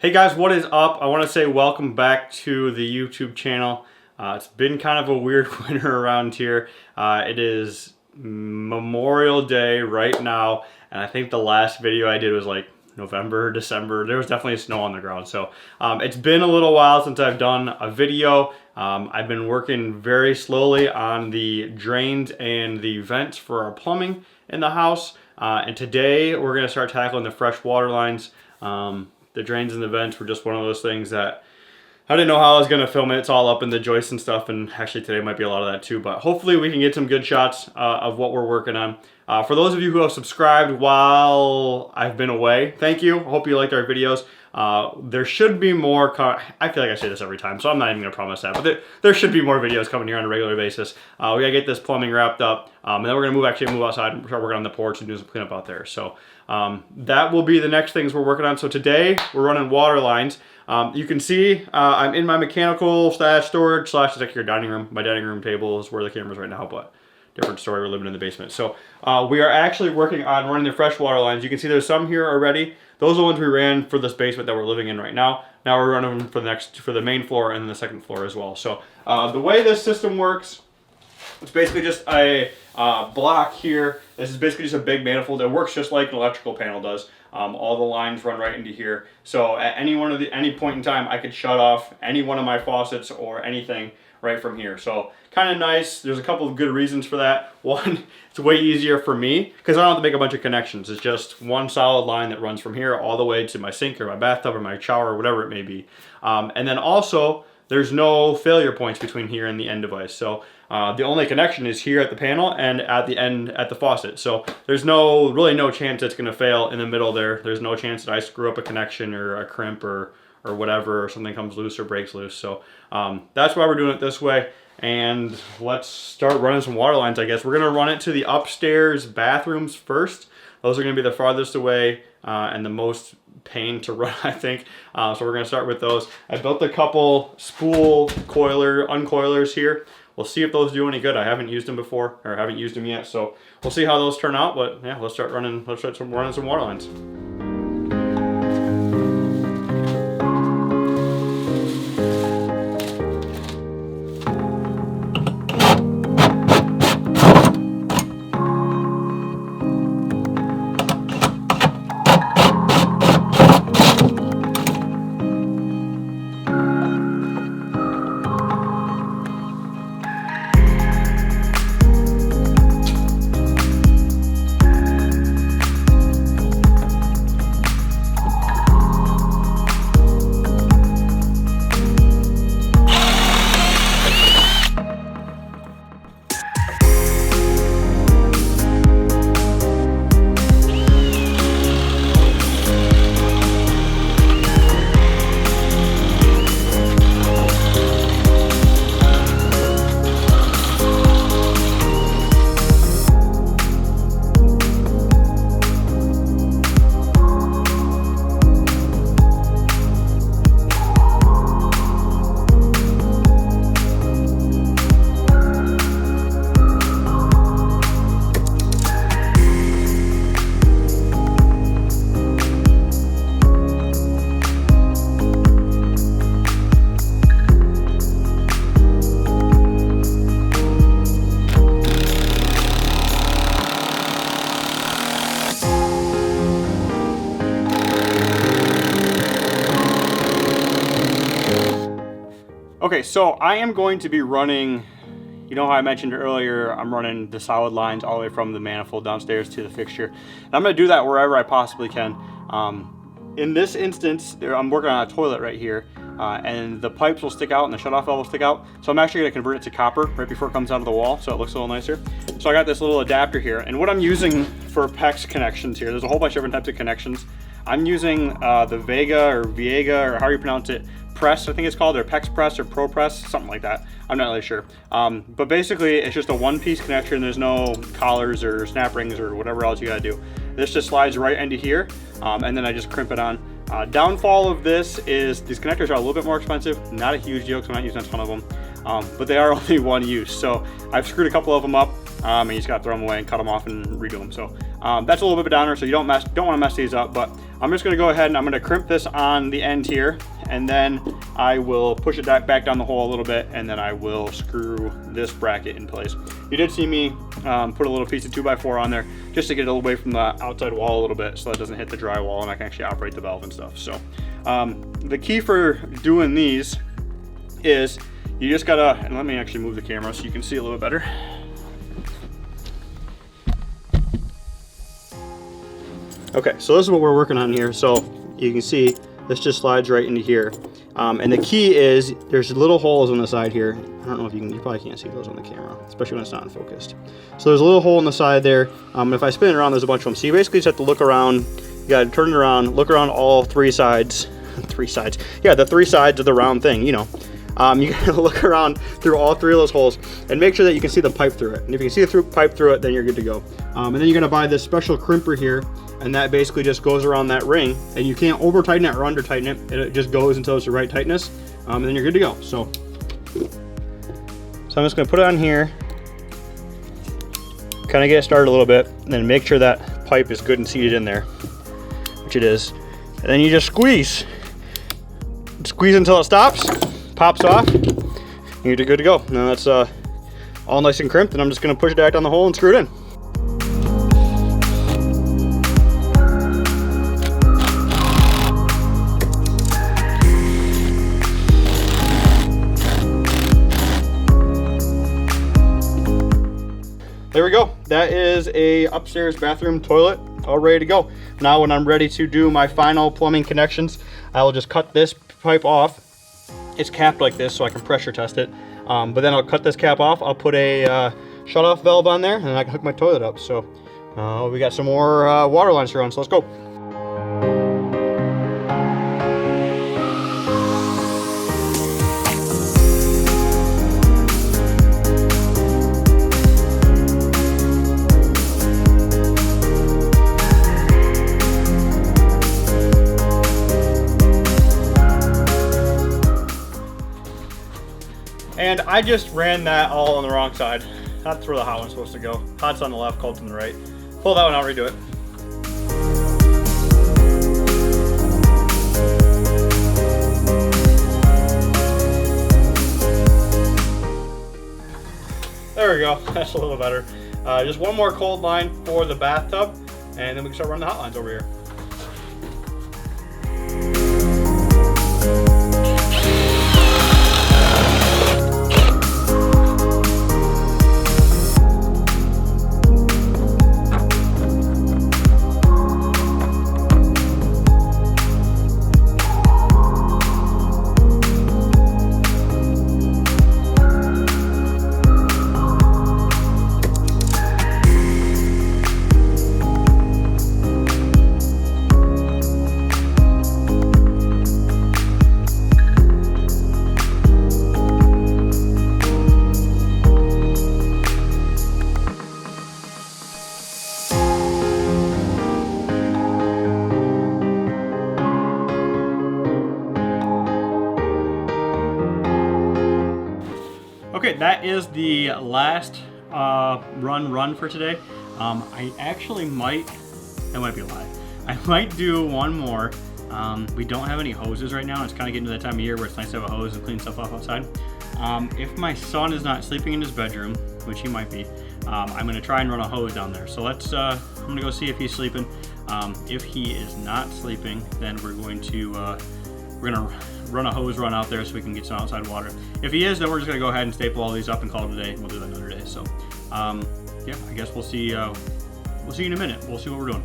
Hey guys, what is up? I want to say welcome back to the YouTube channel. It's been kind of a weird winter around here. It is Memorial Day right now, and I think the last video I did was like November, December. There was definitely snow on the ground. So it's been a little while since I've done a video. I've been working very slowly on the drains and the vents for our plumbing in the house. And today we're going to start tackling the fresh water lines. The drains and the vents were just one of those things that I didn't know how I was going to film it. It's all up in the joists and stuff, and actually today might be a lot of that too, but hopefully we can get some good shots of what we're working on. For those of you who have subscribed while I've been away, thank you. I hope you liked our videos. There should be more, I feel like I say this every time, so I'm not even going to promise that, but there should be more videos coming here on a regular basis. We got to get this plumbing wrapped up, and then we're going to move outside and start working on the porch and do some cleanup out there. So that will be the next things we're working on. So today we're running water lines. You can see I'm in my mechanical stash storage / it's like your dining room. My dining room table is where the camera's right now, but different story. We're living in the basement. So we are actually working on running the fresh water lines. You can see there's some here already. Those are the ones we ran for this basement that we're living in right now. Now we're running them for the main floor and the second floor as well. So the way this system works, it's basically just a block here. This is basically just a big manifold. It works just like an electrical panel does. All the lines run right into here. So at any point in time, I could shut off any one of my faucets or anything right from here. So kind of nice. There's a couple of good reasons for that. One, it's way easier for me because I don't have to make a bunch of connections. It's just one solid line that runs from here all the way to my sink or my bathtub or my shower or whatever it may be. And then also, there's no failure points between here and the end device. So the only connection is here at the panel and at the end at the faucet. So there's really no chance it's going to fail in the middle there. There's no chance that I screw up a connection or a crimp or whatever, or something comes loose or breaks loose. So that's why we're doing it this way. And let's start running some water lines, I guess. We're going to run it to the upstairs bathrooms first. Those are going to be the farthest away and the most pain to run, I think. So we're going to start with those. I built a couple spool uncoilers here. We'll see if those do any good. I haven't used them before, or haven't used them yet, so we'll see how those turn out. But yeah, let's start running some water lines. Okay, so I am going to be running, you know how I mentioned earlier, I'm running the solid lines all the way from the manifold downstairs to the fixture. And I'm going to do that wherever I possibly can. In this instance, I'm working on a toilet right here, and the pipes will stick out and the shutoff valve will stick out. So I'm actually going to convert it to copper right before it comes out of the wall, so it looks a little nicer. So I got this little adapter here, and what I'm using for PEX connections here, there's a whole bunch of different types of connections. I'm using the Viega, or how you pronounce it, press, I think it's called, or PEX press or Pro press, something like that. I'm not really sure. But basically, it's just a one-piece connection. There's no collars or snap rings or whatever else you gotta do. This just slides right into here, and then I just crimp it on. Downfall of this is these connectors are a little bit more expensive. Not a huge deal because I'm not using a ton of them, but they are only one use. So I've screwed a couple of them up, and you just gotta throw them away and cut them off and redo them. So that's a little bit of a downer. So you don't want to mess these up. But I'm just gonna go ahead and I'm gonna crimp this on the end here, and then I will push it back down the hole a little bit, and then I will screw this bracket in place. You did see me put a little piece of 2x4 on there just to get it away from the outside wall a little bit so that it doesn't hit the drywall and I can actually operate the valve and stuff. So the key for doing these is you just gotta, and let me actually move the camera so you can see a little bit better. Okay, so this is what we're working on here. So you can see this just slides right into here. And the key is there's little holes on the side here. I don't know if you probably can't see those on the camera, especially when it's not focused. So there's a little hole in the side there. If I spin it around, there's a bunch of them. So you basically just have to look around, you gotta turn it around, look around all three sides. Yeah, the three sides of the round thing, you know. You gotta look around through all three of those holes and make sure that you can see the pipe through it. And if you can see the pipe through it, then you're good to go. And then you're gonna buy this special crimper here, and that basically just goes around that ring, and you can't over tighten it or under tighten it. It just goes until it's the right tightness, and then you're good to go. So I'm just gonna put it on here, kind of get it started a little bit, and then make sure that pipe is good and seated in there, which it is. And then you just squeeze until it stops, pops off, and you're good to go. Now that's all nice and crimped, and I'm just gonna push it back down the hole and screw it in. There we go. That is a upstairs bathroom toilet all ready to go. Now when I'm ready to do my final plumbing connections, I will just cut this pipe off. It's capped like this so I can pressure test it. But then I'll cut this cap off. I'll put a shut-off valve on there, and then I can hook my toilet up. So we got some more water lines to run, so let's go. And I just ran that all on the wrong side. That's where the hot one's supposed to go. Hot's on the left, cold's on the right. Pull that one out, redo it. There we go, that's a little better. Just one more cold line for the bathtub, and then we can start running the hot lines over here. Okay, that is the last run for today. I actually might, that might be a lie. I might do one more. We don't have any hoses right now. It's kind of getting to that time of year where it's nice to have a hose and clean stuff off outside. If my son is not sleeping in his bedroom, which he might be, I'm gonna try and run a hose down there. So let's, I'm gonna go see if he's sleeping. If he is not sleeping, then we're gonna run a hose run out there so we can get some outside water. If he is, then we're just gonna go ahead and staple all these up and call it a day, and we'll do that another day. So, yeah, I guess we'll see you in a minute. We'll see what we're doing.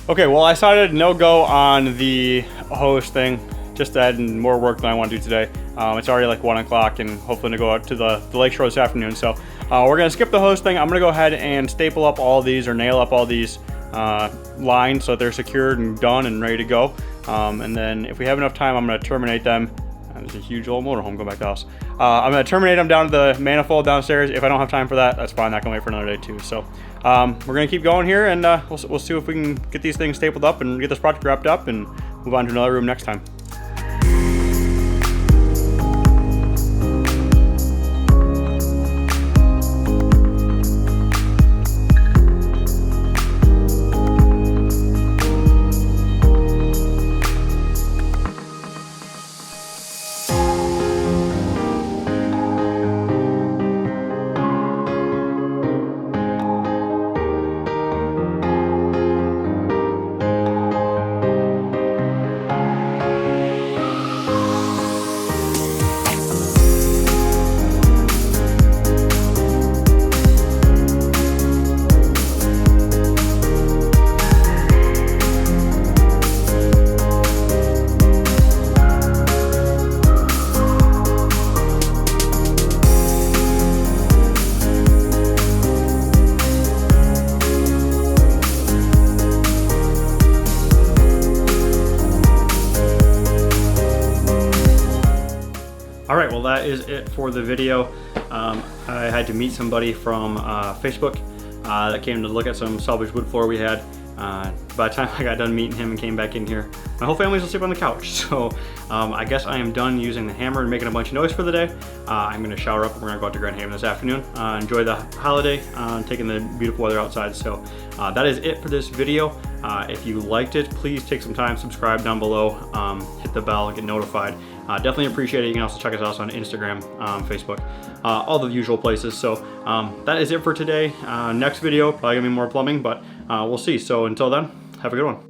Okay, well, I decided no go on the hose thing, just adding more work than I want to do today. It's already like 1 o'clock, and hopefully to go out to the lakeshore this afternoon. So we're gonna skip the hose thing. I'm gonna go ahead and staple up all these or nail up all these lines so that they're secured and done and ready to go. And then if we have enough time, I'm going to terminate them. There's a huge old motorhome going back to the house. I'm going to terminate them down to the manifold downstairs. If I don't have time for that, that's fine. That can wait for another day too. So we're going to keep going here, and we'll see if we can get these things stapled up and get this project wrapped up and move on to another room next time. All right, well that is it for the video. I had to meet somebody from Facebook that came to look at some salvaged wood floor we had. By the time I got done meeting him and came back in here, my whole family's asleep on the couch. So I guess I am done using the hammer and making a bunch of noise for the day. I'm gonna shower up and we're gonna go out to Grand Haven this afternoon. Enjoy the holiday, taking the beautiful weather outside. So that is it for this video. If you liked it, please take some time, subscribe down below, hit the bell, get notified. Definitely appreciate it. You can also check us out on Instagram, Facebook, all the usual places. So that is it for today. Next video, probably gonna be more plumbing, but we'll see. So until then, have a good one.